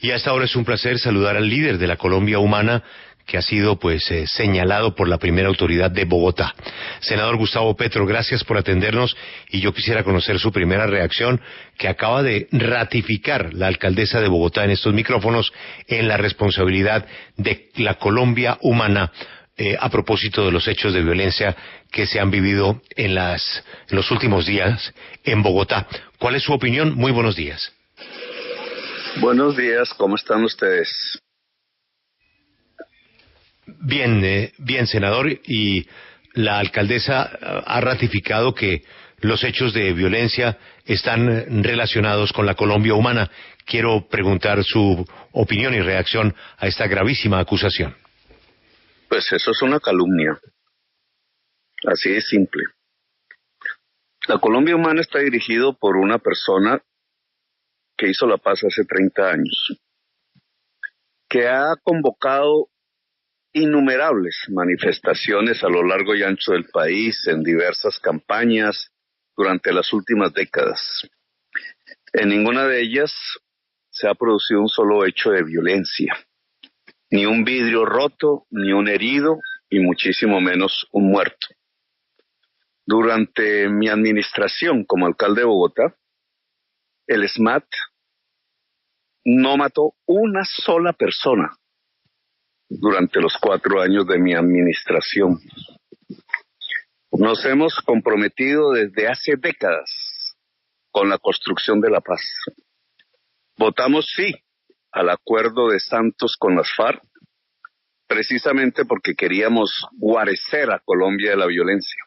Y hasta ahora es un placer saludar al líder de la Colombia Humana, que ha sido señalado por la primera autoridad de Bogotá. Senador Gustavo Petro, gracias por atendernos, y yo quisiera conocer su primera reacción, que acaba de ratificar la alcaldesa de Bogotá en estos micrófonos en la responsabilidad de la Colombia Humana, a propósito de los hechos de violencia que se han vivido en los últimos días en Bogotá. ¿Cuál es su opinión? Muy buenos días. Buenos días, ¿cómo están ustedes? Bien, senador, y la alcaldesa ha ratificado que los hechos de violencia están relacionados con la Colombia Humana. Quiero preguntar su opinión y reacción a esta gravísima acusación. Pues eso es una calumnia, así de simple. La Colombia Humana está dirigido por una persona que hizo la paz hace 30 años, que ha convocado innumerables manifestaciones a lo largo y ancho del país en diversas campañas durante las últimas décadas. En ninguna de ellas se ha producido un solo hecho de violencia, ni un vidrio roto, ni un herido, y muchísimo menos un muerto. Durante mi administración como alcalde de Bogotá, el SMAT no mató una sola persona durante los 4 años de mi administración. Nos hemos comprometido desde hace décadas con la construcción de la paz. Votamos sí al acuerdo de Santos con las FARC, precisamente porque queríamos guarecer a Colombia de la violencia.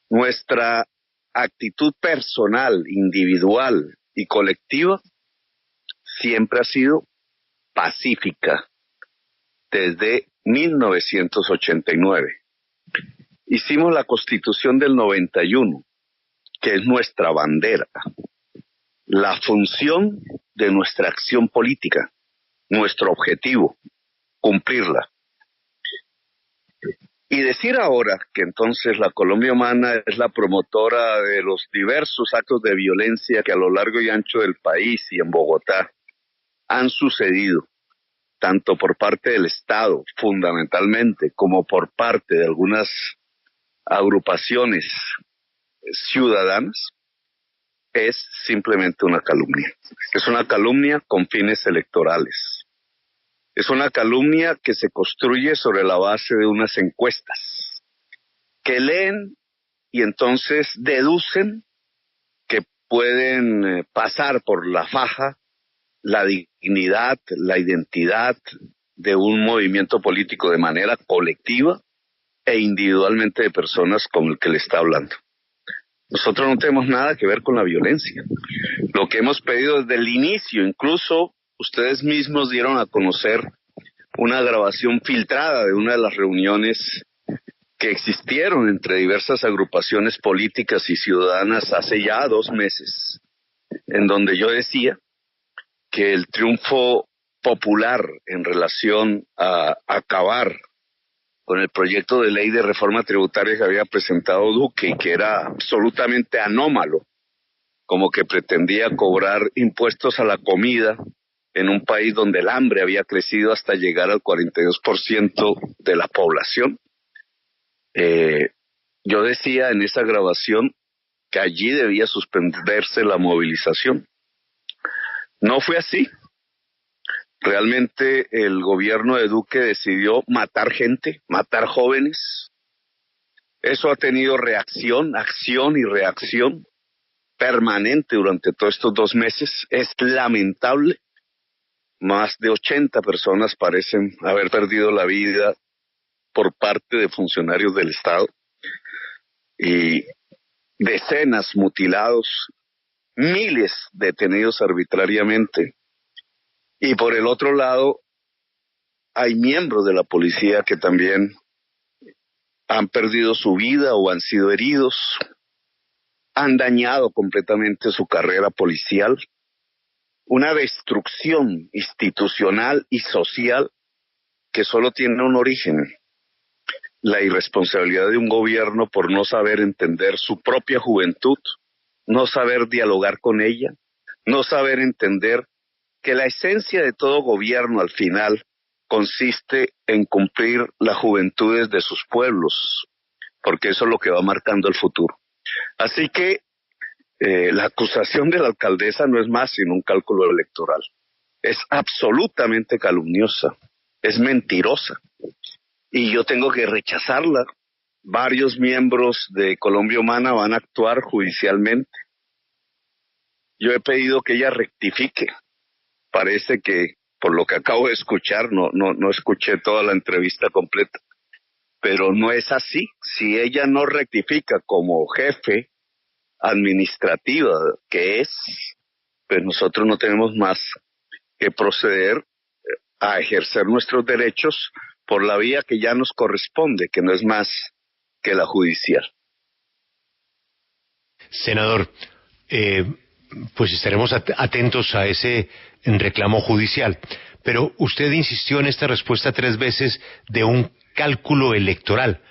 Nuestra actitud personal, individual y colectiva siempre ha sido pacífica desde 1989. Hicimos la Constitución del 91, que es nuestra bandera, la función de nuestra acción política, nuestro objetivo, cumplirla. Y decir ahora que entonces la Colombia Humana es la promotora de los diversos actos de violencia que a lo largo y ancho del país y en Bogotá han sucedido, tanto por parte del Estado, fundamentalmente, como por parte de algunas agrupaciones ciudadanas, es simplemente una calumnia. Es una calumnia con fines electorales. Es una calumnia que se construye sobre la base de unas encuestas que leen y entonces deducen que pueden pasar por la faja la dignidad, la identidad de un movimiento político de manera colectiva e individualmente de personas como el que le está hablando. Nosotros no tenemos nada que ver con la violencia. Lo que hemos pedido desde el inicio, incluso ustedes mismos dieron a conocer una grabación filtrada de una de las reuniones que existieron entre diversas agrupaciones políticas y ciudadanas hace ya 2 meses, en donde yo decía que el triunfo popular en relación a acabar con el proyecto de ley de reforma tributaria que había presentado Duque y que era absolutamente anómalo, como que pretendía cobrar impuestos a la comida en un país donde el hambre había crecido hasta llegar al 42% de la población. Yo decía en esa grabación que allí debía suspenderse la movilización. No fue así. Realmente el gobierno de Duque decidió matar gente, matar jóvenes. Eso ha tenido reacción, acción y reacción permanente durante todos estos 2 meses. Es lamentable. Más de 80 personas parecen haber perdido la vida por parte de funcionarios del Estado y decenas mutilados, miles detenidos arbitrariamente. Y por el otro lado, hay miembros de la policía que también han perdido su vida o han sido heridos, han dañado completamente su carrera policial. Una destrucción institucional y social que solo tiene un origen: la irresponsabilidad de un gobierno por no saber entender su propia juventud, no saber dialogar con ella, no saber entender que la esencia de todo gobierno al final consiste en cumplir las juventudes de sus pueblos, porque eso es lo que va marcando el futuro. Así que la acusación de la alcaldesa no es más sino un cálculo electoral. Es absolutamente calumniosa, es mentirosa, y yo tengo que rechazarla. Varios miembros de Colombia Humana van a actuar judicialmente. Yo he pedido que ella rectifique. Parece que, por lo que acabo de escuchar, no escuché toda la entrevista completa, pero no es así. Si ella no rectifica como jefe administrativa que es, pues nosotros no tenemos más que proceder a ejercer nuestros derechos por la vía que ya nos corresponde, que no es más que la judicial. Senador, pues estaremos atentos a ese reclamo judicial, pero usted insistió en esta respuesta 3 veces de un cálculo electoral.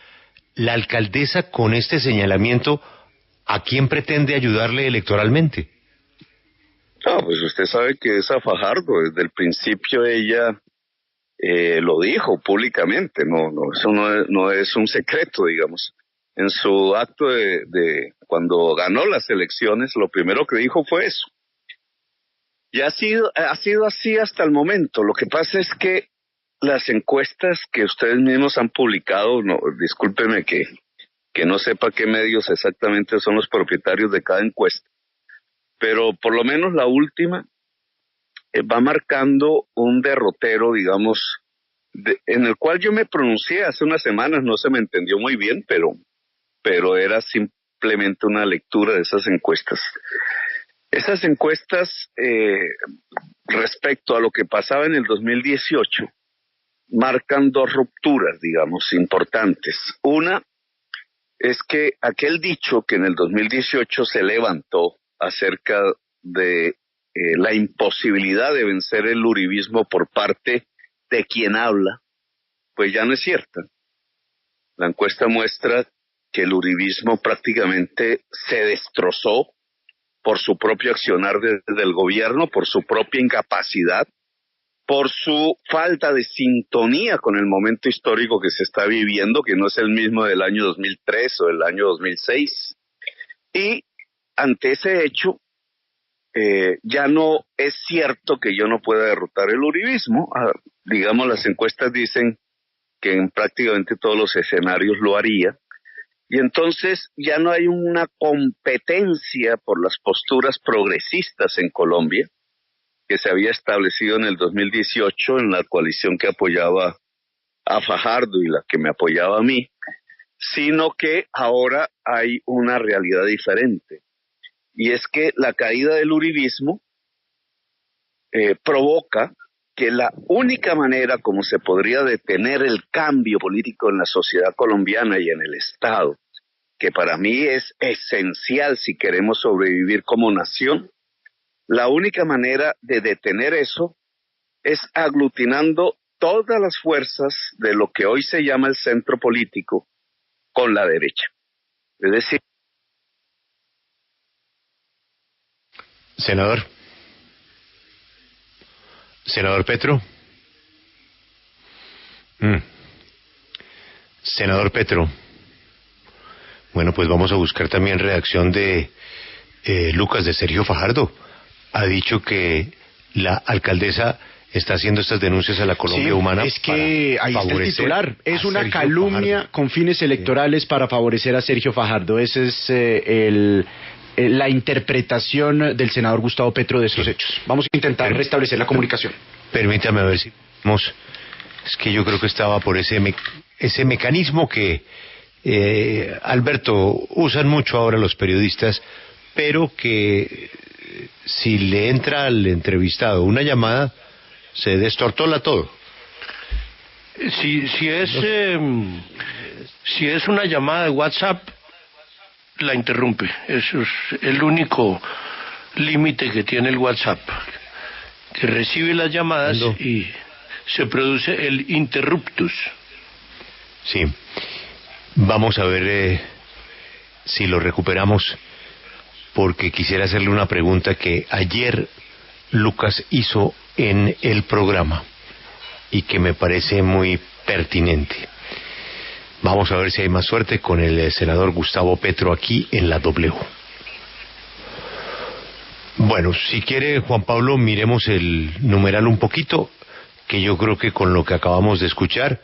La alcaldesa, con este señalamiento, ¿a quién pretende ayudarle electoralmente? No, pues usted sabe que es a Fajardo. Desde el principio ella lo dijo públicamente. Eso no es un secreto, digamos. En su acto de cuando ganó las elecciones, lo primero que dijo fue eso. Y ha sido así hasta el momento. Lo que pasa es que las encuestas que ustedes mismos han publicado, discúlpeme que no sepa qué medios exactamente son los propietarios de cada encuesta, pero por lo menos la última va marcando un derrotero, digamos, en el cual yo me pronuncié hace unas semanas. No se me entendió muy bien, pero era simplemente una lectura de esas encuestas. Esas encuestas, respecto a lo que pasaba en el 2018, marcan 2 rupturas, digamos, importantes. Una es que aquel dicho que en el 2018 se levantó acerca de la imposibilidad de vencer el uribismo por parte de quien habla, pues ya no es cierta. La encuesta muestra que el uribismo prácticamente se destrozó por su propio accionar desde el gobierno, por su propia incapacidad, por su falta de sintonía con el momento histórico que se está viviendo, que no es el mismo del año 2003 o del año 2006. Y ante ese hecho, ya no es cierto que yo no pueda derrotar el uribismo. Digamos, las encuestas dicen que en prácticamente todos los escenarios lo haría. Y entonces ya no hay una competencia por las posturas progresistas en Colombia, que se había establecido en el 2018 en la coalición que apoyaba a Fajardo y la que me apoyaba a mí, sino que ahora hay una realidad diferente. Y es que la caída del uribismo provoca que la única manera como se podría detener el cambio político en la sociedad colombiana y en el Estado, que para mí es esencial si queremos sobrevivir como nación, la única manera de detener eso es aglutinando todas las fuerzas de lo que hoy se llama el centro político con la derecha. Es decir, Senador Petro. Senador Petro. Bueno, pues vamos a buscar también reacción de Lucas, de Sergio Fajardo. Ha dicho que la alcaldesa está haciendo estas denuncias a la Colombia Humana. Es que ahí está el titular. Es una calumnia con fines electorales para favorecer a Sergio Fajardo. Esa es la interpretación del senador Gustavo Petro de estos hechos. Vamos a intentar restablecer la comunicación. Permítame a ver si vamos. Es que yo creo que estaba por ese mecanismo que Alberto, usan mucho ahora los periodistas, pero que si le entra al entrevistado una llamada, se destortola todo. Si es una llamada de WhatsApp, la interrumpe. Eso es el único límite que tiene el WhatsApp, que recibe las llamadas y se produce el interruptus. Sí. Vamos a ver si lo recuperamos, porque quisiera hacerle una pregunta que ayer Lucas hizo en el programa y que me parece muy pertinente. Vamos a ver si hay más suerte con el senador Gustavo Petro aquí en la W. Bueno, si quiere, Juan Pablo, miremos el numeral un poquito, que yo creo que con lo que acabamos de escuchar,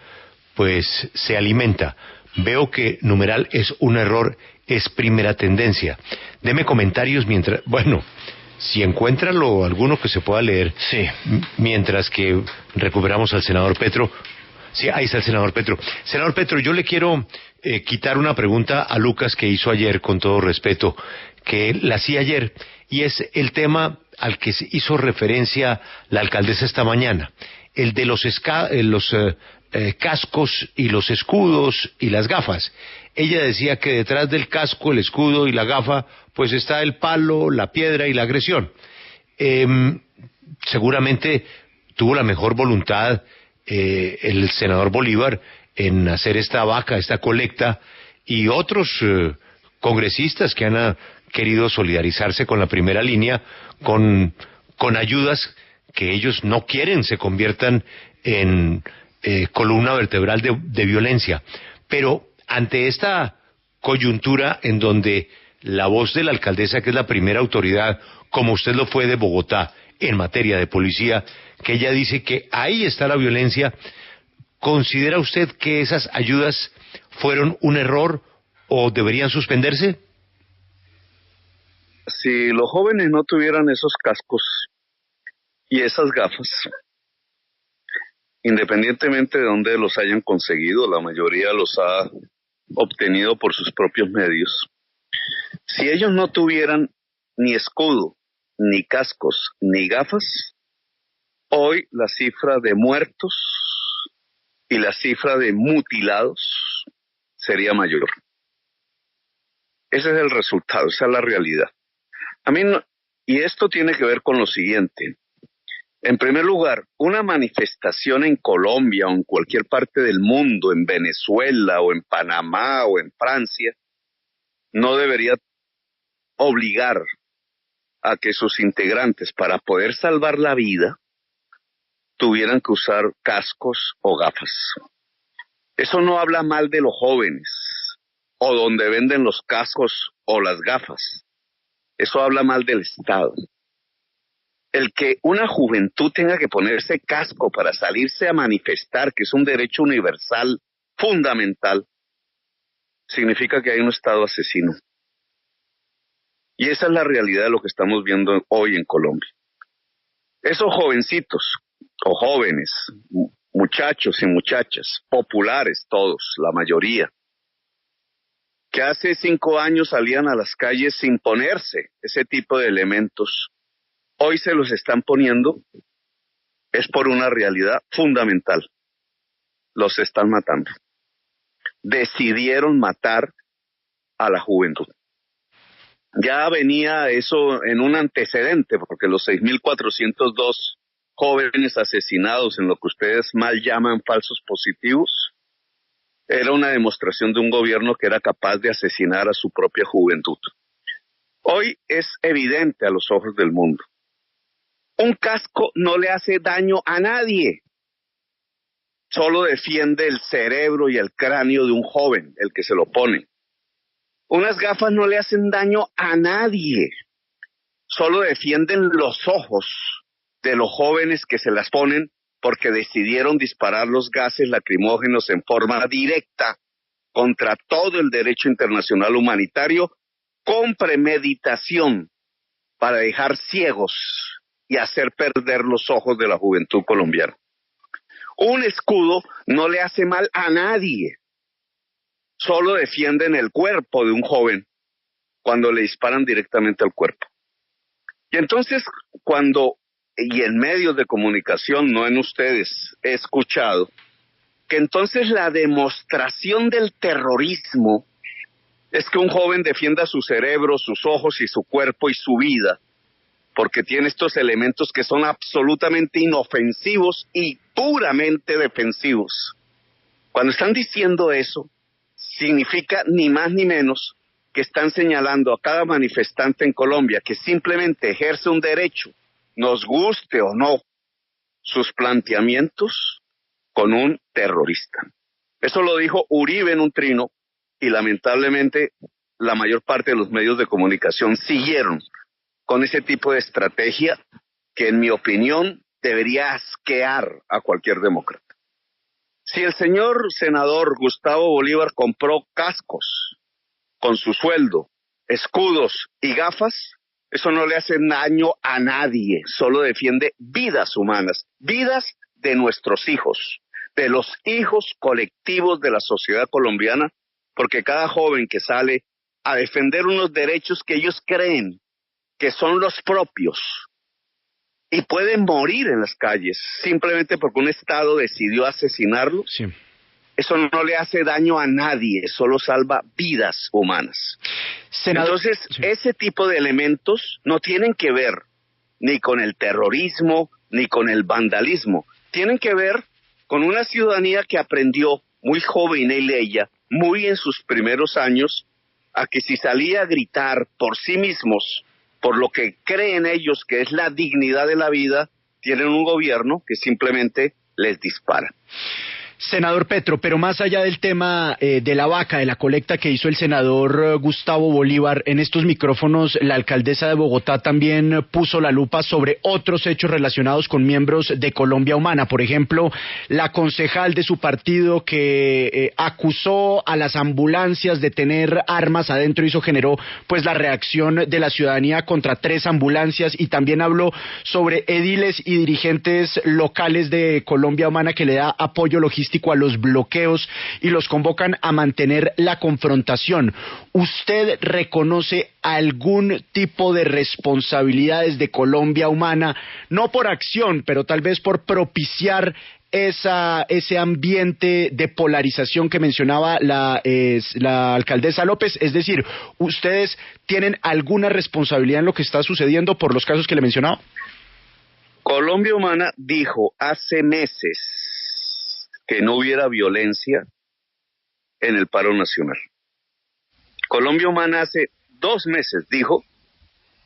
pues se alimenta. Veo que numeral es un error, es primera tendencia. Deme comentarios mientras... Bueno, si encuentra alguno que se pueda leer. Sí. Mientras que recuperamos al senador Petro. Sí, ahí está el senador Petro. Senador Petro, yo le quiero quitar una pregunta a Lucas que hizo ayer, con todo respeto, que la hacía ayer, y es el tema al que se hizo referencia la alcaldesa esta mañana, el de los cascos y los escudos y las gafas. Ella decía que detrás del casco, el escudo y la gafa, pues está el palo, la piedra y la agresión. Seguramente tuvo la mejor voluntad el senador Bolívar en hacer esta vaca, esta colecta, y otros congresistas que han querido solidarizarse con la primera línea, con ayudas que ellos no quieren se conviertan en columna vertebral de violencia. Pero ante esta coyuntura en donde la voz de la alcaldesa, que es la primera autoridad, como usted lo fue de Bogotá, en materia de policía, que ella dice que ahí está la violencia, ¿considera usted que esas ayudas fueron un error o deberían suspenderse? Si los jóvenes no tuvieran esos cascos y esas gafas, independientemente de dónde los hayan conseguido, la mayoría los ha obtenido por sus propios medios. Si ellos no tuvieran ni escudo, ni cascos, ni gafas, hoy la cifra de muertos y la cifra de mutilados sería mayor. Ese es el resultado, esa es la realidad. Y esto tiene que ver con lo siguiente. En primer lugar, una manifestación en Colombia o en cualquier parte del mundo, en Venezuela o en Panamá o en Francia, no debería obligar a que sus integrantes, para poder salvar la vida, tuvieran que usar cascos o gafas. Eso no habla mal de los jóvenes o donde venden los cascos o las gafas. Eso habla mal del Estado. El que una juventud tenga que ponerse casco para salirse a manifestar, que es un derecho universal fundamental, significa que hay un Estado asesino. Y esa es la realidad de lo que estamos viendo hoy en Colombia. Esos jovencitos o jóvenes, muchachos y muchachas, populares todos, la mayoría, que hace 5 años salían a las calles sin ponerse ese tipo de elementos, hoy se los están poniendo, es por una realidad fundamental. Los están matando. Decidieron matar a la juventud. Ya venía eso en un antecedente, porque los 6.402 jóvenes asesinados en lo que ustedes mal llaman falsos positivos, era una demostración de un gobierno que era capaz de asesinar a su propia juventud. Hoy es evidente a los ojos del mundo. Un casco no le hace daño a nadie. Solo defiende el cerebro y el cráneo de un joven, el que se lo pone. Unas gafas no le hacen daño a nadie. Solo defienden los ojos de los jóvenes que se las ponen porque decidieron disparar los gases lacrimógenos en forma directa contra todo el derecho internacional humanitario, con premeditación, para dejar ciegos y hacer perder los ojos de la juventud colombiana. Un escudo no le hace mal a nadie. Solo defienden el cuerpo de un joven cuando le disparan directamente al cuerpo. Y entonces, y en medios de comunicación, no en ustedes, he escuchado que entonces la demostración del terrorismo es que un joven defienda su cerebro, sus ojos y su cuerpo y su vida, porque tiene estos elementos que son absolutamente inofensivos y puramente defensivos. Cuando están diciendo eso, significa ni más ni menos que están señalando a cada manifestante en Colombia que simplemente ejerce un derecho nos guste o no sus planteamientos, con un terrorista. Eso lo dijo Uribe en un trino y lamentablemente la mayor parte de los medios de comunicación siguieron con ese tipo de estrategia que en mi opinión debería asquear a cualquier demócrata. Si el señor senador Gustavo Bolívar compró cascos con su sueldo, escudos y gafas, eso no le hace daño a nadie, solo defiende vidas humanas, vidas de nuestros hijos, de los hijos colectivos de la sociedad colombiana, porque cada joven que sale a defender unos derechos que ellos creen que son los propios y pueden morir en las calles simplemente porque un Estado decidió asesinarlos, sí. Eso no le hace daño a nadie, solo salva vidas humanas. Senador, entonces, sí. Ese tipo de elementos no tienen que ver ni con el terrorismo, ni con el vandalismo. Tienen que ver con una ciudadanía que aprendió muy joven ella, muy en sus primeros años, a que si salía a gritar por sí mismos, por lo que creen ellos que es la dignidad de la vida, tienen un gobierno que simplemente les dispara. Senador Petro, pero más allá del tema de la vaca, de la colecta que hizo el senador Gustavo Bolívar, en estos micrófonos la alcaldesa de Bogotá también puso la lupa sobre otros hechos relacionados con miembros de Colombia Humana. Por ejemplo, la concejal de su partido que acusó a las ambulancias de tener armas adentro y eso generó pues la reacción de la ciudadanía contra 3 ambulancias, y también habló sobre ediles y dirigentes locales de Colombia Humana que le da apoyo logístico a los bloqueos y los convocan a mantener la confrontación. ¿Usted reconoce algún tipo de responsabilidades de Colombia Humana, no por acción, pero tal vez por propiciar ese ambiente de polarización que mencionaba la alcaldesa López? Es decir, ¿ustedes tienen alguna responsabilidad en lo que está sucediendo por los casos que le mencionaba? Colombia Humana dijo hace meses que no hubiera violencia en el paro nacional. Colombia Humana hace 2 meses dijo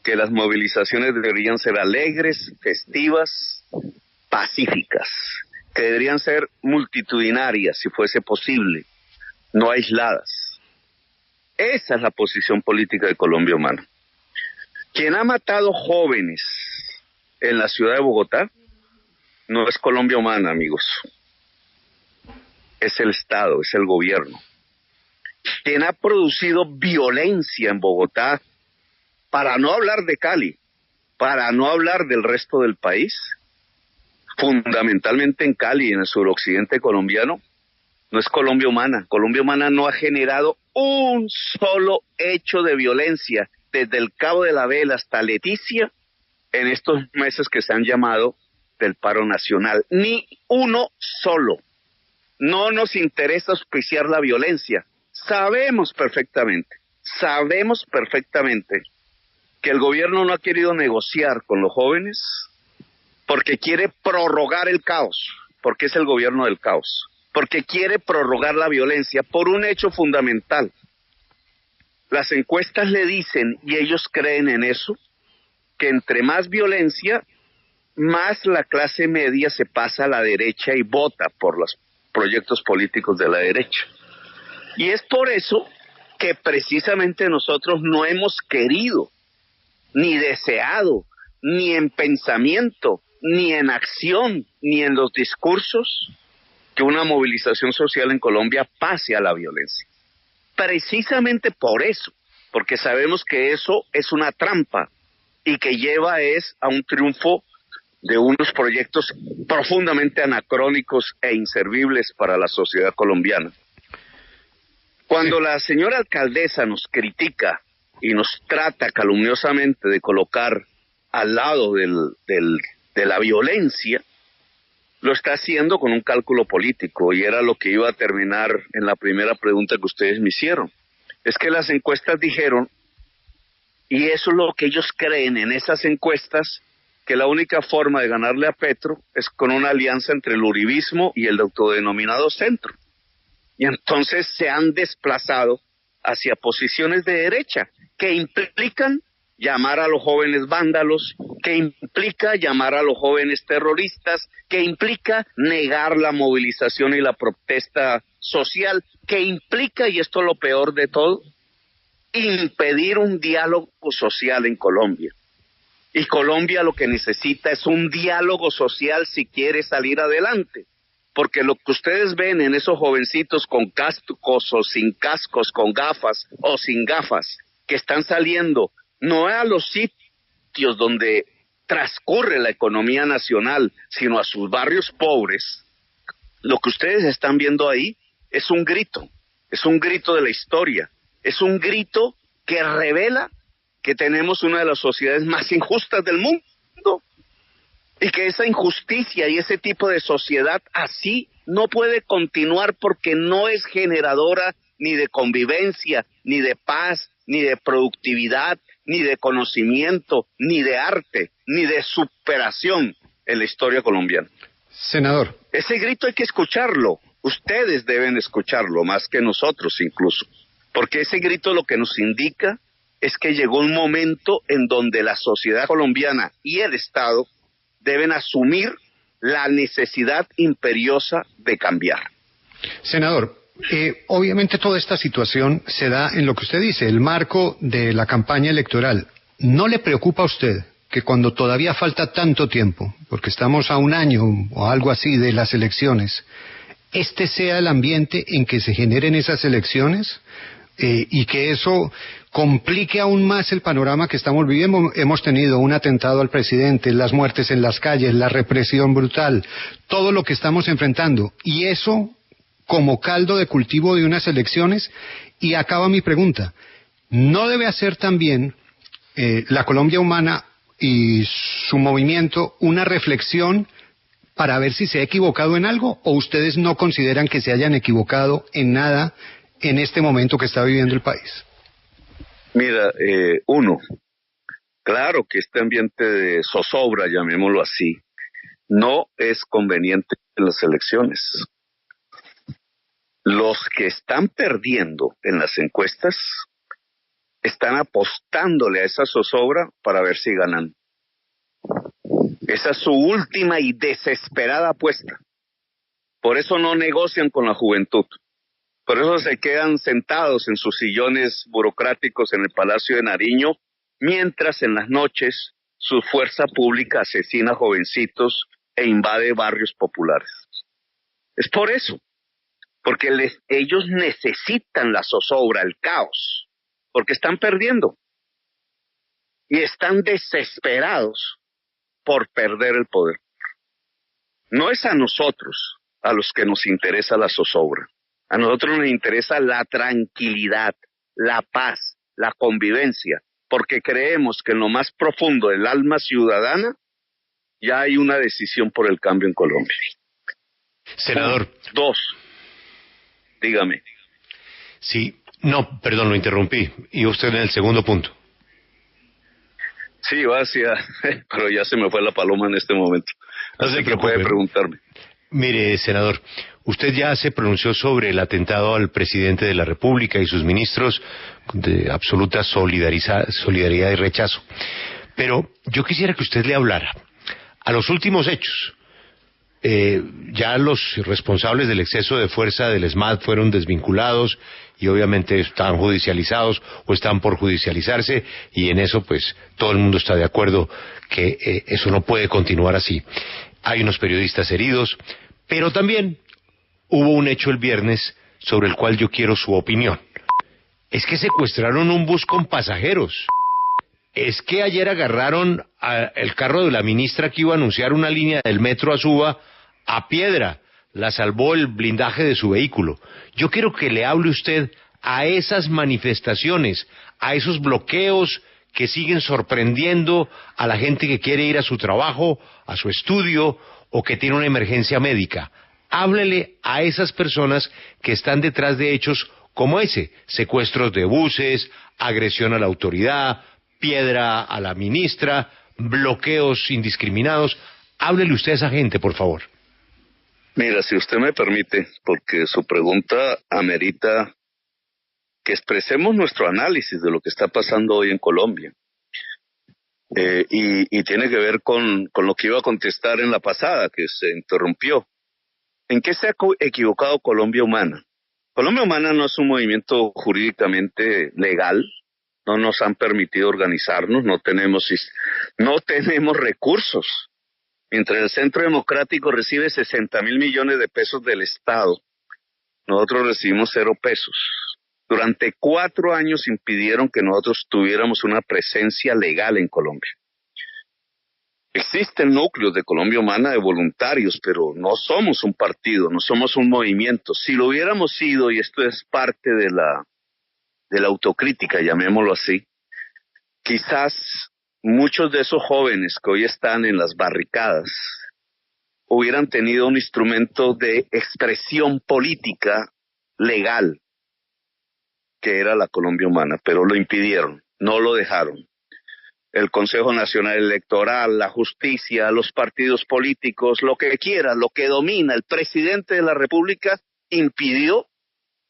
que las movilizaciones deberían ser alegres, festivas, pacíficas, que deberían ser multitudinarias si fuese posible, no aisladas. Esa es la posición política de Colombia Humana. Quien ha matado jóvenes en la ciudad de Bogotá no es Colombia Humana, amigos. Es el Estado, es el gobierno. Quien ha producido violencia en Bogotá, para no hablar de Cali, para no hablar del resto del país, fundamentalmente en Cali, en el suroccidente colombiano, no es Colombia Humana. Colombia Humana no ha generado un solo hecho de violencia, desde el Cabo de la Vela hasta Leticia, en estos meses que se han llamado del paro nacional. Ni uno solo. No nos interesa auspiciar la violencia. Sabemos perfectamente que el gobierno no ha querido negociar con los jóvenes porque quiere prorrogar el caos, porque es el gobierno del caos, porque quiere prorrogar la violencia por un hecho fundamental. Las encuestas le dicen, y ellos creen en eso, que entre más violencia, más la clase media se pasa a la derecha y vota por los proyectos políticos de la derecha. Y es por eso que precisamente nosotros no hemos querido, ni deseado, ni en pensamiento, ni en acción, ni en los discursos, que una movilización social en Colombia pase a la violencia. Precisamente por eso, porque sabemos que eso es una trampa y que lleva a un triunfo de unos proyectos profundamente anacrónicos e inservibles para la sociedad colombiana. Cuando la señora alcaldesa nos critica y nos trata calumniosamente de colocar al lado de la violencia, lo está haciendo con un cálculo político, y era lo que iba a terminar en la primera pregunta que ustedes me hicieron. Es que las encuestas dijeron, y eso es lo que ellos creen en esas encuestas, que la única forma de ganarle a Petro es con una alianza entre el uribismo y el autodenominado centro. Y entonces se han desplazado hacia posiciones de derecha, que implican llamar a los jóvenes vándalos, que implica llamar a los jóvenes terroristas, que implica negar la movilización y la protesta social, que implica, y esto es lo peor de todo, impedir un diálogo social en Colombia. Y Colombia lo que necesita es un diálogo social si quiere salir adelante. Porque lo que ustedes ven en esos jovencitos con cascos o sin cascos, con gafas o sin gafas, que están saliendo no a los sitios donde transcurre la economía nacional, sino a sus barrios pobres, lo que ustedes están viendo ahí es un grito de la historia, es un grito que revela que tenemos una de las sociedades más injustas del mundo. Y que esa injusticia y ese tipo de sociedad así no puede continuar porque no es generadora ni de convivencia, ni de paz, ni de productividad, ni de conocimiento, ni de arte, ni de superación en la historia colombiana. Senador. Ese grito hay que escucharlo. Ustedes deben escucharlo más que nosotros incluso. Porque ese grito lo que nos indica es que llegó un momento en donde la sociedad colombiana y el Estado deben asumir la necesidad imperiosa de cambiar. Senador, obviamente toda esta situación se da en lo que usted dice, el marco de la campaña electoral. ¿No le preocupa a usted que cuando todavía falta tanto tiempo, porque estamos a un año o algo así de las elecciones, este sea el ambiente en que se generen esas elecciones? Y que eso complique aún más el panorama que estamos viviendo. Hemos tenido un atentado al presidente, las muertes en las calles, la represión brutal, todo lo que estamos enfrentando, y eso como caldo de cultivo de unas elecciones. Y acaba mi pregunta, ¿no debe hacer también la Colombia Humana y su movimiento una reflexión para ver si se ha equivocado en algo, o ustedes no consideran que se hayan equivocado en nada en este momento que está viviendo el país? Mira, claro que este ambiente de zozobra, llamémoslo así, no es conveniente en las elecciones. Los que están perdiendo en las encuestas están apostándole a esa zozobra para ver si ganan. Esa es su última y desesperada apuesta. Por eso no negocian con la juventud. Por eso se quedan sentados en sus sillones burocráticos en el Palacio de Nariño, mientras en las noches su fuerza pública asesina jovencitos e invade barrios populares. Es por eso, porque ellos necesitan la zozobra, el caos, porque están perdiendo y están desesperados por perder el poder. No es a nosotros a los que nos interesa la zozobra. A nosotros nos interesa la tranquilidad, la paz, la convivencia, porque creemos que en lo más profundo del alma ciudadana ya hay una decisión por el cambio en Colombia. Senador. Dos. Dígame. Sí, no, perdón, lo interrumpí. Y usted en el segundo punto. Sí, pero ya se me fue la paloma en este momento. Así que puede preguntarme. Mire, senador, usted ya se pronunció sobre el atentado al presidente de la República y sus ministros de absoluta solidaridad y rechazo. Pero yo quisiera que usted le hablara a los últimos hechos. Ya los responsables del exceso de fuerza del ESMAD fueron desvinculados y obviamente están judicializados o están por judicializarse, y en eso pues todo el mundo está de acuerdo que eso no puede continuar así. Hay unos periodistas heridos, pero también hubo un hecho el viernes sobre el cual yo quiero su opinión. Es que secuestraron un bus con pasajeros. Es que ayer agarraron el carro de la ministra que iba a anunciar una línea del metro a Suba a piedra. La salvó el blindaje de su vehículo. Yo quiero que le hable usted a esas manifestaciones, a esos bloqueos que siguen sorprendiendo a la gente que quiere ir a su trabajo, a su estudio o que tiene una emergencia médica. Háblele a esas personas que están detrás de hechos como ese: secuestros de buses, agresión a la autoridad, piedra a la ministra, bloqueos indiscriminados. Háblele usted a esa gente, por favor. Mira, si usted me permite, porque su pregunta amerita que expresemos nuestro análisis de lo que está pasando hoy en Colombia. y tiene que ver con lo que iba a contestar en la pasada, que se interrumpió. ¿En qué se ha equivocado Colombia Humana? Colombia Humana no es un movimiento jurídicamente legal, no nos han permitido organizarnos, no tenemos recursos. Mientras el Centro Democrático recibe 60.000 millones de pesos del Estado, nosotros recibimos 0 pesos. Durante 4 años impidieron que nosotros tuviéramos una presencia legal en Colombia. Existen núcleos de Colombia Humana de voluntarios, pero no somos un partido, no somos un movimiento. Si lo hubiéramos sido, y esto es parte de la autocrítica, llamémoslo así, quizás muchos de esos jóvenes que hoy están en las barricadas hubieran tenido un instrumento de expresión política legal, que era la Colombia Humana, pero lo impidieron, no lo dejaron. El Consejo Nacional Electoral, la justicia, los partidos políticos, lo que quiera, lo que domina, el presidente de la República impidió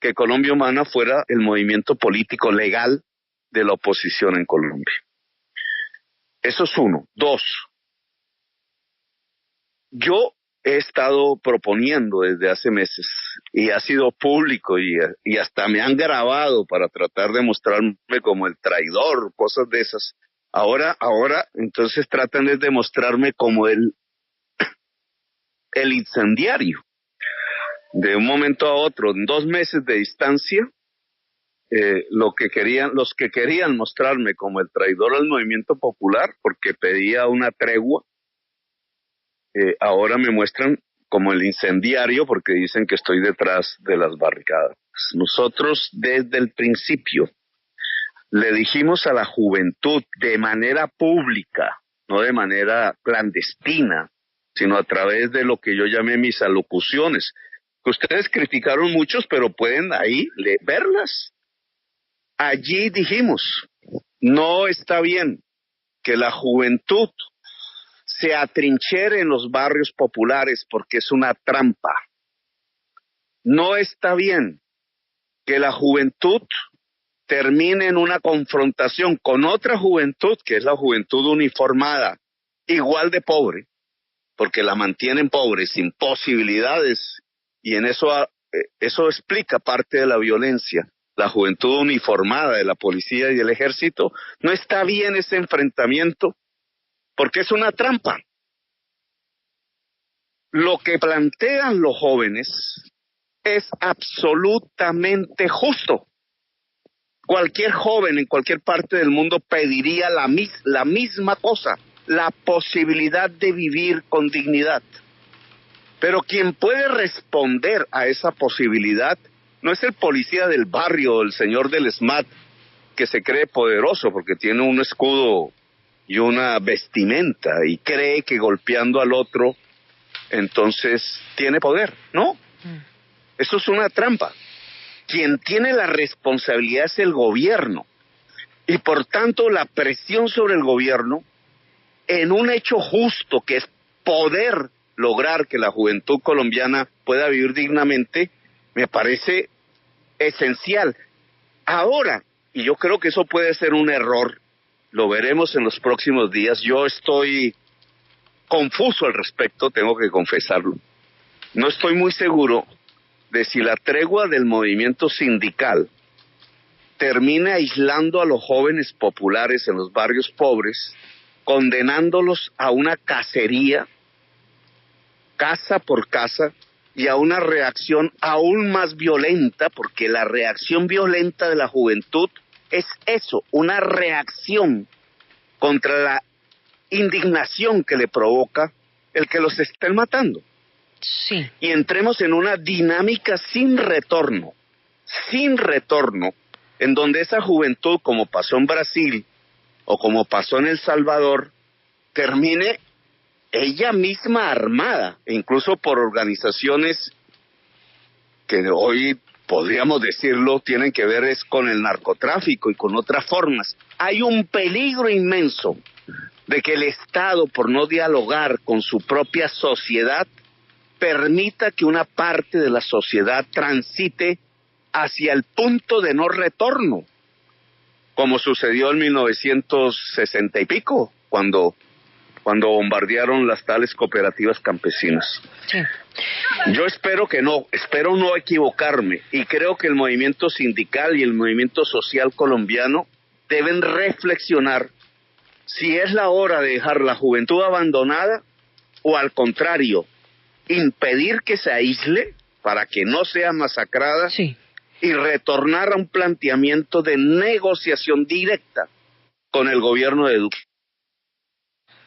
que Colombia Humana fuera el movimiento político legal de la oposición en Colombia. Eso es uno. 2, yo he estado proponiendo desde hace meses, y ha sido público, y hasta me han grabado para tratar de mostrarme como el traidor, cosas de esas. Ahora, entonces tratan de demostrarme como el incendiario. De un momento a otro, en 2 meses de distancia, los que querían mostrarme como el traidor al movimiento popular, porque pedía una tregua, ahora me muestran como el incendiario, porque dicen que estoy detrás de las barricadas. Nosotros desde el principio le dijimos a la juventud de manera pública, no de manera clandestina, sino a través de lo que yo llamé mis alocuciones, que ustedes criticaron muchos, pero pueden ahí verlas. Allí dijimos, no está bien que la juventud se atrinchere en los barrios populares porque es una trampa. No está bien que la juventud termine en una confrontación con otra juventud, que es la juventud uniformada, igual de pobre, porque la mantienen pobre, sin posibilidades, y en eso explica parte de la violencia. La juventud uniformada de la policía y del ejército, no está bien ese enfrentamiento, porque es una trampa. Lo que plantean los jóvenes es absolutamente justo. Cualquier joven en cualquier parte del mundo pediría la misma cosa, la posibilidad de vivir con dignidad. Pero quien puede responder a esa posibilidad no es el policía del barrio o el señor del SMAT que se cree poderoso porque tiene un escudo y una vestimenta y cree que golpeando al otro entonces tiene poder. No, eso es una trampa. Quien tiene la responsabilidad es el gobierno, y por tanto la presión sobre el gobierno en un hecho justo, que es poder lograr que la juventud colombiana pueda vivir dignamente, me parece esencial. Ahora, y yo creo que eso puede ser un error, lo veremos en los próximos días, yo estoy confuso al respecto, tengo que confesarlo. No estoy muy seguro de si la tregua del movimiento sindical termina aislando a los jóvenes populares en los barrios pobres, condenándolos a una cacería, casa por casa, y a una reacción aún más violenta, porque la reacción violenta de la juventud es eso, una reacción contra la indignación que le provoca el que los estén matando. Sí. Y entremos en una dinámica sin retorno, en donde esa juventud, como pasó en Brasil o como pasó en El Salvador, termine ella misma armada, incluso por organizaciones que hoy podríamos decirlo tienen que ver es con el narcotráfico y con otras formas. Hay un peligro inmenso de que el Estado, por no dialogar con su propia sociedad, permita que una parte de la sociedad transite hacia el punto de no retorno, como sucedió en 1960 y pico, cuando bombardearon las tales cooperativas campesinas. Sí. Yo espero no equivocarme, y creo que el movimiento sindical y el movimiento social colombiano deben reflexionar si es la hora de dejar la juventud abandonada o, al contrario, impedir que se aísle para que no sea masacrada, Sí. y retornar a un planteamiento de negociación directa con el gobierno de Duque.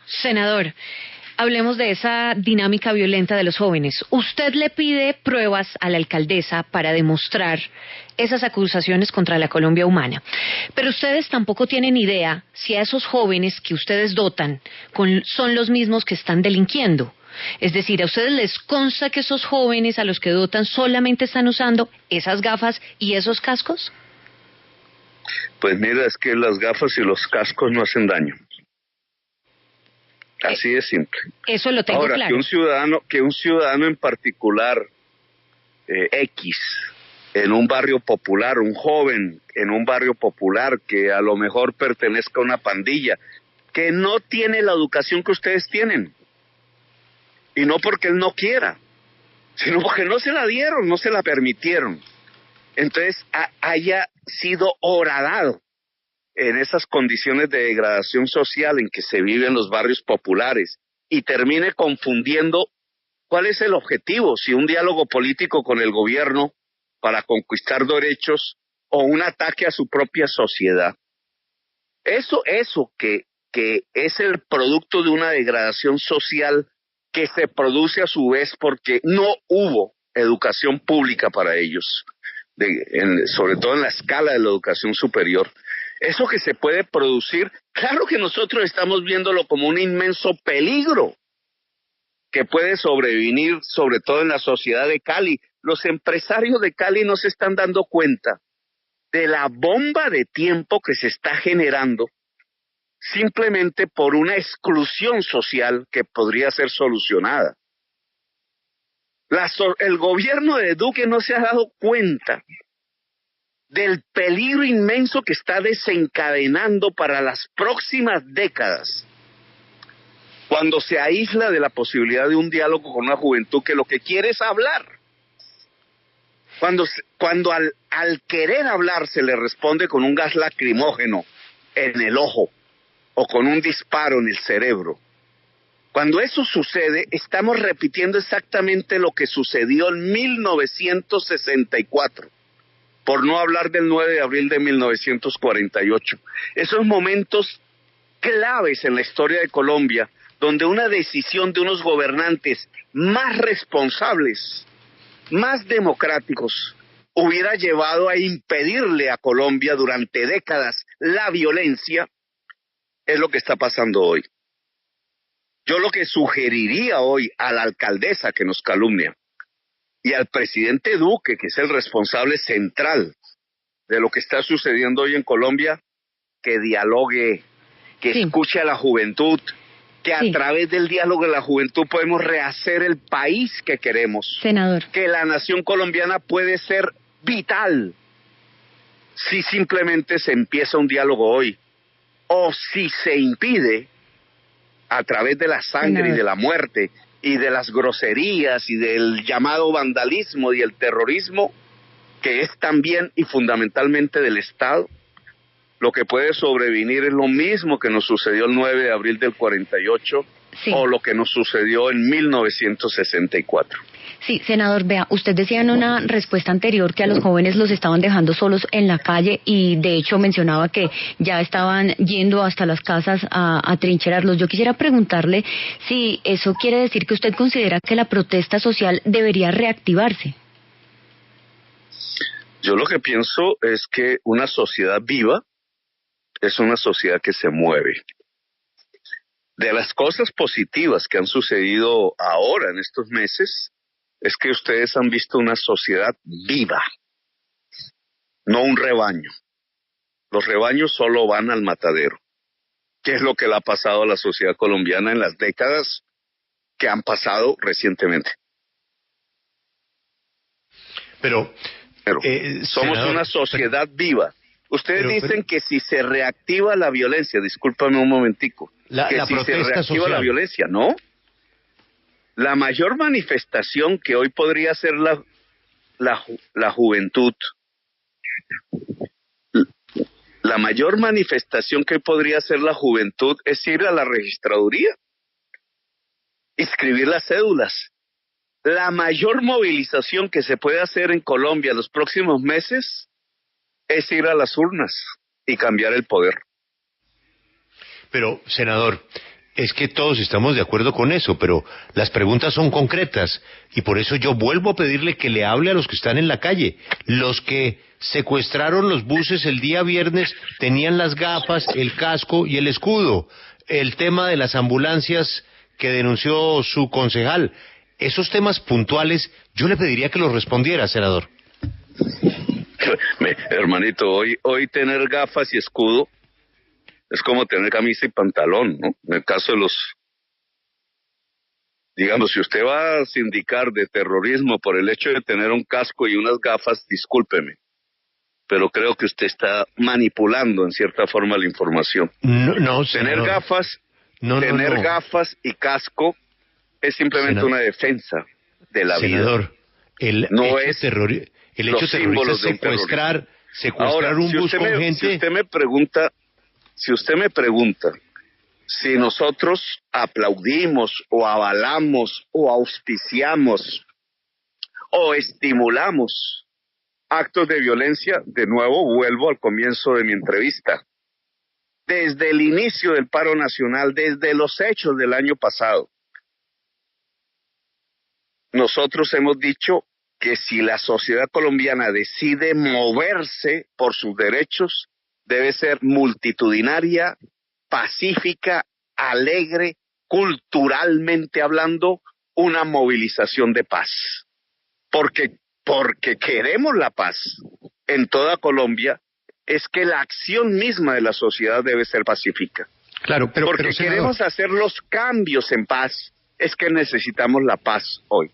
Senador, hablemos de esa dinámica violenta de los jóvenes. Usted le pide pruebas a la alcaldesa para demostrar esas acusaciones contra la Colombia Humana. Pero ustedes tampoco tienen idea si a esos jóvenes que ustedes dotan son los mismos que están delinquiendo. Es decir, ¿a ustedes les consta que esos jóvenes a los que dotan solamente están usando esas gafas y esos cascos? Pues mira, es que las gafas y los cascos no hacen daño. Así de simple. Eso lo tengo Ahora, claro. que un ciudadano en particular, X, en un barrio popular, un joven en un barrio popular que a lo mejor pertenezca a una pandilla, que no tiene la educación que ustedes tienen, y no porque él no quiera, sino porque no se la dieron, no se la permitieron, entonces haya sido horadado en esas condiciones de degradación social en que se vive en los barrios populares, y termine confundiendo cuál es el objetivo, si un diálogo político con el gobierno para conquistar derechos o un ataque a su propia sociedad. Eso que es el producto de una degradación social que se produce a su vez porque no hubo educación pública para ellos, sobre todo en la escala de la educación superior. Eso que se puede producir, claro que nosotros estamos viéndolo como un inmenso peligro que puede sobrevenir, sobre todo en la sociedad de Cali. Los empresarios de Cali no se están dando cuenta de la bomba de tiempo que se está generando simplemente por una exclusión social que podría ser solucionada. El gobierno de Duque no se ha dado cuenta del peligro inmenso que está desencadenando para las próximas décadas, cuando se aísla de la posibilidad de un diálogo con una juventud que lo que quiere es hablar. Cuando al querer hablar se le responde con un gas lacrimógeno en el ojo o con un disparo en el cerebro. Cuando eso sucede, estamos repitiendo exactamente lo que sucedió en 1964. Por no hablar del 9 de abril de 1948. Esos momentos claves en la historia de Colombia, donde una decisión de unos gobernantes más responsables, más democráticos, hubiera llevado a impedirle a Colombia durante décadas la violencia, es lo que está pasando hoy. Yo lo que sugeriría hoy a la alcaldesa que nos calumnia, y al presidente Duque, que es el responsable central de lo que está sucediendo hoy en Colombia, que dialogue, que escuche a la juventud, que a través del diálogo de la juventud podemos rehacer el país que queremos. Senador. Que la nación colombiana puede ser vital si simplemente se empieza un diálogo hoy, o si se impide a través de la sangre y de la muerte y de las groserías y del llamado vandalismo y el terrorismo, que es también y fundamentalmente del Estado. Lo que puede sobrevenir es lo mismo que nos sucedió el 9 de abril del 48 o lo que nos sucedió en 1964. Sí, senador, vea, usted decía en una respuesta anterior que a los jóvenes los estaban dejando solos en la calle y de hecho mencionaba que ya estaban yendo hasta las casas a trincherarlos. Yo quisiera preguntarle si eso quiere decir que usted considera que la protesta social debería reactivarse. Yo lo que pienso es que una sociedad viva es una sociedad que se mueve. De las cosas positivas que han sucedido ahora en estos meses, es que ustedes han visto una sociedad viva, no un rebaño. Los rebaños solo van al matadero. ¿Qué es lo que le ha pasado a la sociedad colombiana en las décadas que han pasado recientemente? Pero somos una sociedad viva. Ustedes dicen que si se reactiva la violencia, discúlpame un momentico, que si se reactiva social. La violencia, ¿no? La mayor manifestación que hoy podría ser la juventud, la mayor manifestación que hoy podría ser la juventud es ir a la registraduría, inscribir las cédulas. La mayor movilización que se puede hacer en Colombia los próximos meses es ir a las urnas y cambiar el poder. Pero, senador, es que todos estamos de acuerdo con eso, pero las preguntas son concretas y por eso yo vuelvo a pedirle que le hable a los que están en la calle. Los que secuestraron los buses el día viernes tenían las gafas, el casco y el escudo. El tema de las ambulancias que denunció su concejal. Esos temas puntuales, yo le pediría que los respondiera, senador. Hermanito, hoy tener gafas y escudo es como tener camisa y pantalón, ¿no? En el caso de digamos, si usted va a sindicar de terrorismo por el hecho de tener un casco y unas gafas, discúlpeme, pero creo que usted está manipulando en cierta forma la información. No, tener gafas y casco es simplemente una defensa de la vida. El hecho terrorista es secuestrar ahora, un bus con gente. Si usted me pregunta si nosotros aplaudimos o avalamos o auspiciamos o estimulamos actos de violencia, de nuevo vuelvo al comienzo de mi entrevista. Desde el inicio del paro nacional, desde los hechos del año pasado, nosotros hemos dicho que si la sociedad colombiana decide moverse por sus derechos, debe ser multitudinaria, pacífica, alegre, culturalmente hablando, una movilización de paz. Porque queremos la paz en toda Colombia, es que la acción misma de la sociedad debe ser pacífica. Claro, porque queremos hacer los cambios en paz, es que necesitamos la paz hoy.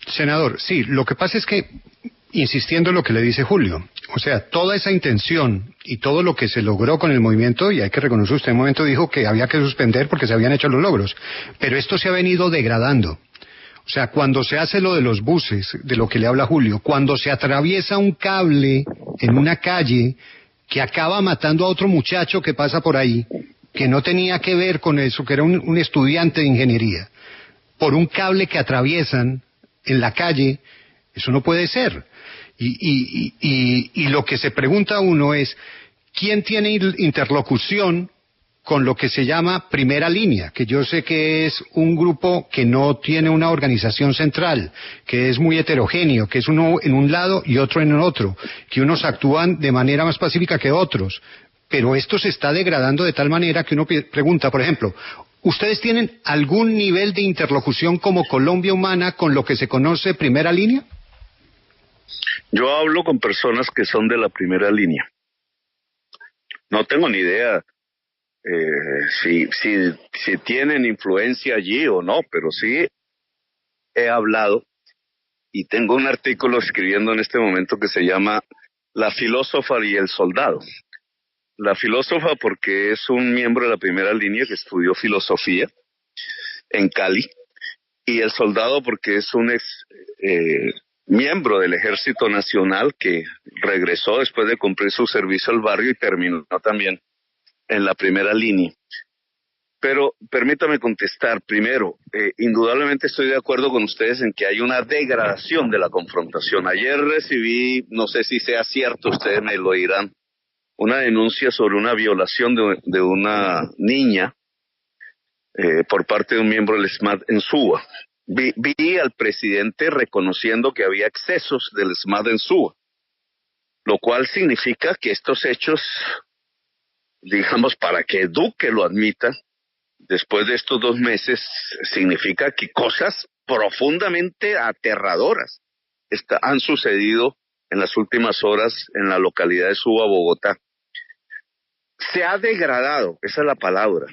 Senador, sí, lo que pasa es que, insistiendo en lo que le dice Julio, o sea, toda esa intención y todo lo que se logró con el movimiento, y hay que reconocer, usted en un momento dijo que había que suspender porque se habían hecho los logros, pero esto se ha venido degradando. O sea, cuando se hace lo de los buses, de lo que le habla Julio, cuando se atraviesa un cable en una calle que acaba matando a otro muchacho que pasa por ahí, que no tenía que ver con eso, que era un estudiante de ingeniería, por un cable que atraviesan en la calle, eso no puede ser. Y lo que se pregunta uno es, ¿quién tiene interlocución con lo que se llama primera línea? Que yo sé que es un grupo que no tiene una organización central, que es muy heterogéneo, que es uno en un lado y otro en el otro, que unos actúan de manera más pacífica que otros. Pero esto se está degradando de tal manera que uno pregunta, por ejemplo, ¿ustedes tienen algún nivel de interlocución como Colombia Humana con lo que se conoce primera línea? Yo hablo con personas que son de la primera línea. No tengo ni idea si tienen influencia allí o no, pero sí he hablado y tengo un artículo escribiendo en este momento que se llama La filósofa y el soldado. La filósofa porque es un miembro de la primera línea que estudió filosofía en Cali, y el soldado porque es un miembro del Ejército Nacional que regresó después de cumplir su servicio al barrio y terminó también en la primera línea. Pero permítame contestar. Primero, indudablemente estoy de acuerdo con ustedes en que hay una degradación de la confrontación. Ayer recibí, no sé si sea cierto, ustedes me lo dirán, una denuncia sobre una violación de una niña por parte de un miembro del SMAT en Suba. Vi al presidente reconociendo que había excesos del SMAT en Suba, lo cual significa que estos hechos, digamos, para que Duque lo admita, después de estos 2 meses, significa que cosas profundamente aterradoras han sucedido en las últimas horas en la localidad de Suba, Bogotá. Se ha degradado, esa es la palabra.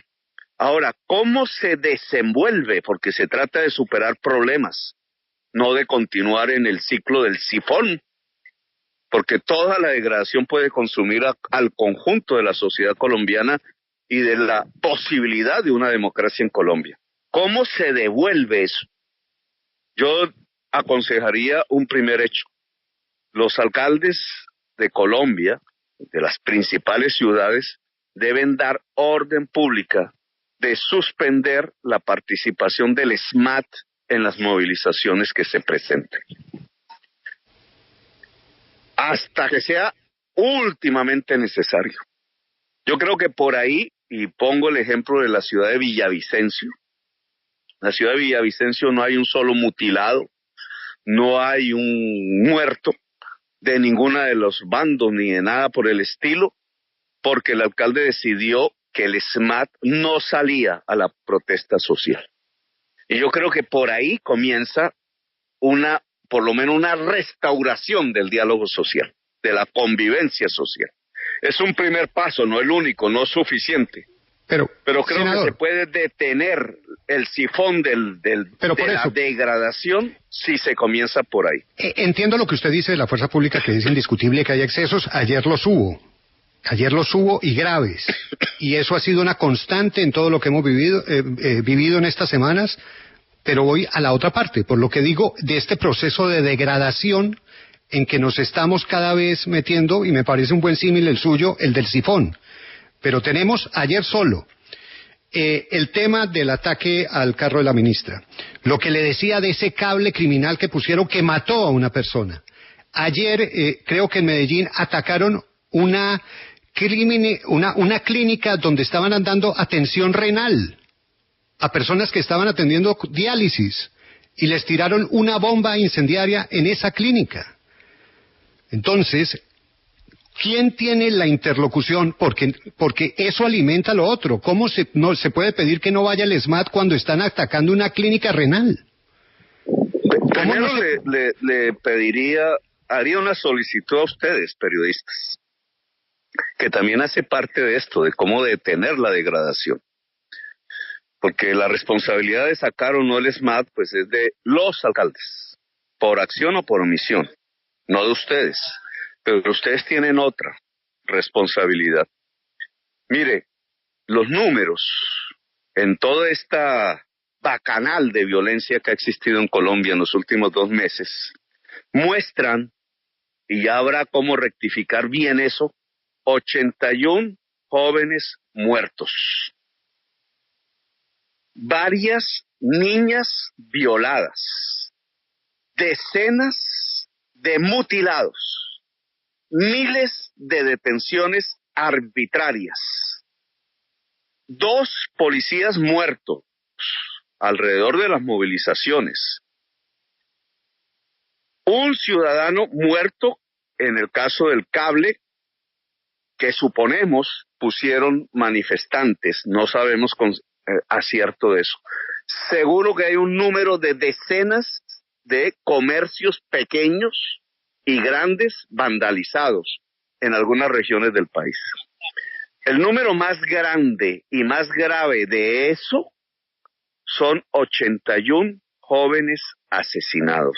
Ahora, ¿cómo se desenvuelve? Porque se trata de superar problemas, no de continuar en el ciclo del sifón. porque toda la degradación puede consumir al conjunto de la sociedad colombiana y de la posibilidad de una democracia en Colombia. ¿Cómo se devuelve eso? Yo aconsejaría un primer hecho. Los alcaldes de Colombia, de las principales ciudades, deben dar orden pública de suspender la participación del SMAT en las movilizaciones que se presenten, hasta que sea últimamente necesario. Yo creo que por ahí, y pongo el ejemplo de la ciudad de Villavicencio, la ciudad de Villavicencio no hay un solo mutilado, no hay un muerto de ninguna de los bandos ni de nada por el estilo, porque el alcalde decidió que el SMAT no salía a la protesta social. Y yo creo que por ahí comienza por lo menos una restauración del diálogo social, de la convivencia social. Es un primer paso, no el único, no es suficiente. Pero creo senador, que se puede detener el sifón de la degradación si se comienza por ahí. Entiendo lo que usted dice de la fuerza pública, que es indiscutible que hay excesos. Ayer los hubo y graves. Y eso ha sido una constante en todo lo que hemos vivido en estas semanas. Pero voy a la otra parte, por lo que digo, de este proceso de degradación en que nos estamos cada vez metiendo, y me parece un buen símil el suyo, el del sifón. Pero tenemos ayer solo el tema del ataque al carro de la ministra, lo que le decía de ese cable criminal que pusieron que mató a una persona. Ayer creo que en Medellín atacaron una clínica donde estaban dando atención renal a personas que estaban atendiendo diálisis y les tiraron una bomba incendiaria en esa clínica. Entonces, ¿quién tiene la interlocución? Porque eso alimenta lo otro. ¿Cómo no se puede pedir que no vaya el SMAT cuando están atacando una clínica renal? Primero le pediría, haría una solicitud a ustedes, periodistas, que también hace parte de esto, de cómo detener la degradación. Porque la responsabilidad de sacar o no el SMAT, pues es de los alcaldes, por acción o por omisión, no de ustedes. Pero ustedes tienen otra responsabilidad. Mire, los números en toda esta bacanal de violencia que ha existido en Colombia en los últimos 2 meses muestran, y ya habrá cómo rectificar bien eso, 81 jóvenes muertos. Varias niñas violadas, decenas de mutilados, miles de detenciones arbitrarias, 2 policías muertos alrededor de las movilizaciones, un ciudadano muerto en el caso del cable que suponemos pusieron manifestantes, no sabemos con acierto de eso. Seguro que hay un número de decenas de comercios pequeños y grandes vandalizados en algunas regiones del país. El número más grande y más grave de eso son 81 jóvenes asesinados.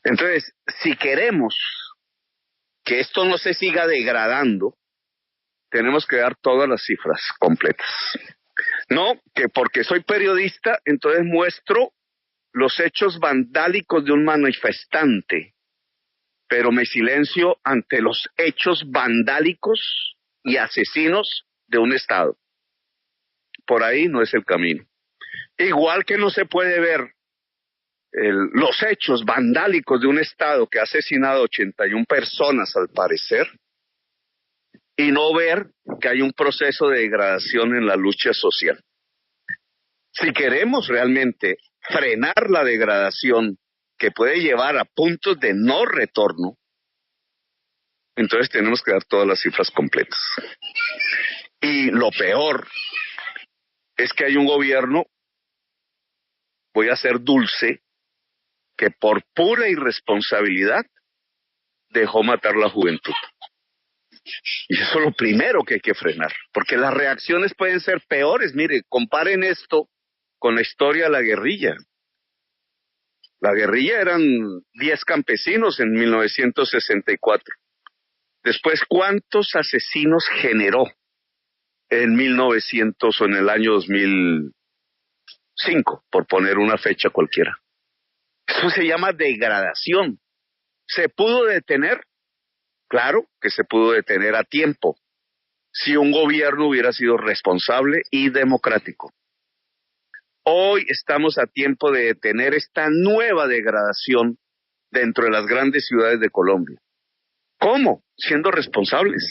Entonces, si queremos que esto no se siga degradando, tenemos que dar todas las cifras completas. No que porque soy periodista, entonces muestro los hechos vandálicos de un manifestante, pero me silencio ante los hechos vandálicos y asesinos de un Estado. Por ahí no es el camino. Igual que no se puede ver los hechos vandálicos de un Estado que ha asesinado 81 personas al parecer, y no ver que hay un proceso de degradación en la lucha social. Si queremos realmente frenar la degradación que puede llevar a puntos de no retorno, entonces tenemos que dar todas las cifras completas. Y lo peor es que hay un gobierno, voy a ser dulce, que por pura irresponsabilidad dejó matar la juventud. Y eso es lo primero que hay que frenar, porque las reacciones pueden ser peores. Mire, comparen esto con la historia de la guerrilla. La guerrilla eran 10 campesinos en 1964. Después, ¿cuántos asesinos generó en 1900 o en el año 2005, por poner una fecha cualquiera? Eso se llama degradación. ¿Se pudo detener? Claro que se pudo detener a tiempo, si un gobierno hubiera sido responsable y democrático. Hoy estamos a tiempo de detener esta nueva degradación dentro de las grandes ciudades de Colombia. ¿Cómo? Siendo responsables.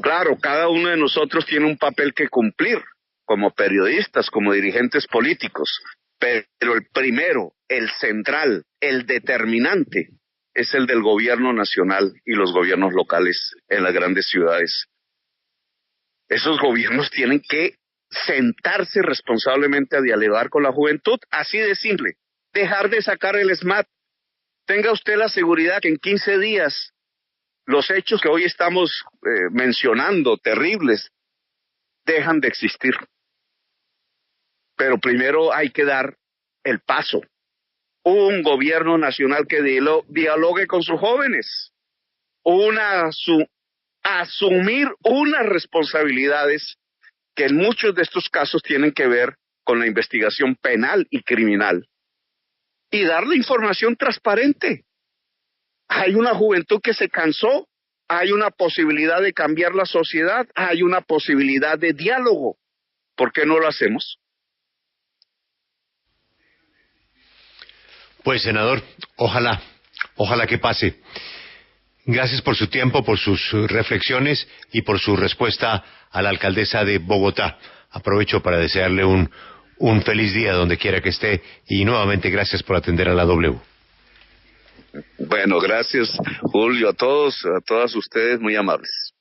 Claro, cada uno de nosotros tiene un papel que cumplir, como periodistas, como dirigentes políticos, pero el primero, el central, el determinante, es el del gobierno nacional y los gobiernos locales en las grandes ciudades. Esos gobiernos tienen que sentarse responsablemente a dialogar con la juventud, así de simple, dejar de sacar el SMAT. Tenga usted la seguridad que en 15 días los hechos que hoy estamos mencionando, terribles, dejan de existir. Pero primero hay que dar el paso. Un gobierno nacional que dialogue con sus jóvenes, asumir unas responsabilidades que en muchos de estos casos tienen que ver con la investigación penal y criminal, y darle información transparente. Hay una juventud que se cansó, hay una posibilidad de cambiar la sociedad, hay una posibilidad de diálogo. ¿Por qué no lo hacemos? Pues, senador, ojalá que pase. Gracias por su tiempo, por sus reflexiones y por su respuesta a la alcaldesa de Bogotá. Aprovecho para desearle un feliz día donde quiera que esté y nuevamente gracias por atender a la W. Bueno, gracias, Julio, a todos, a todas ustedes, muy amables.